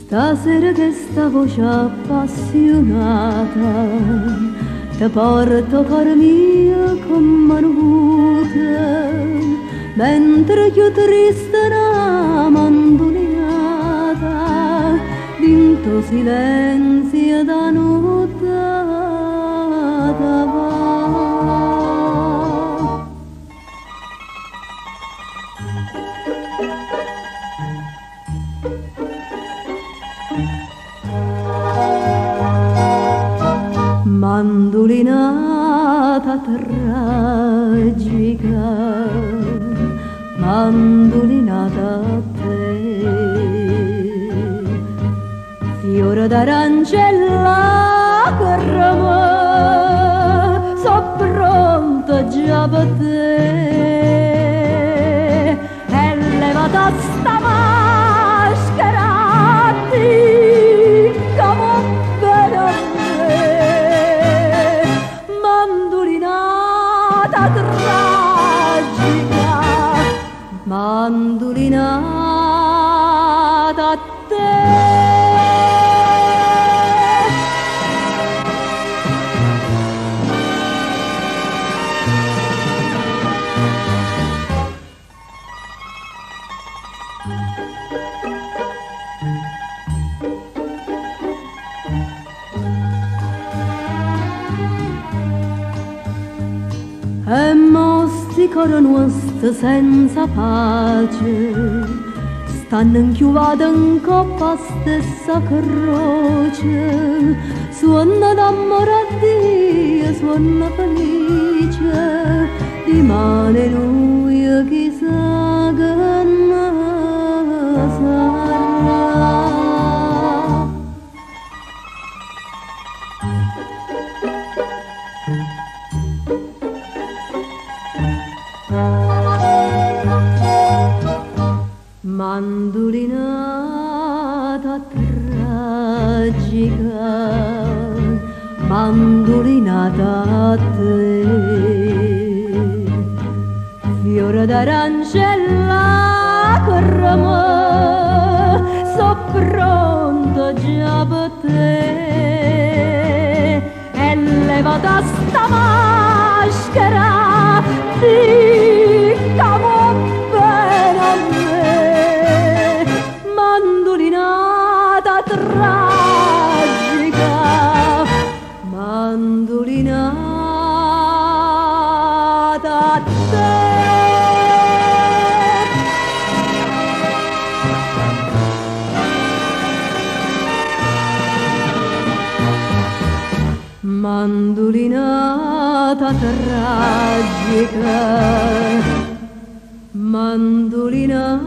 Stasera che sta voce appassionata ti porto cor mio con manuta, mentre più triste una mandolinata dinto silenzio da nottata va. Mandolinata tragica, mandolinata a te, fiore d'arancella che rama, so pronta già per te, e levata sta maschera, come per mandolinata tragica, mandolinata a te. E mostri coro nostro senza pace stanno inchiuvati in coppa stessa croce, suona d'amore a Dio, suona felice, rimane lui chissà che ne sarà. Mandolinata tragica, mandolinata a te, fiore d'arancella che rama, so pronta già per te, e levata sta maschera, diciamo bene a me, mandolinata tragica, mandolinata a te. Mandolinata tragica, mandolina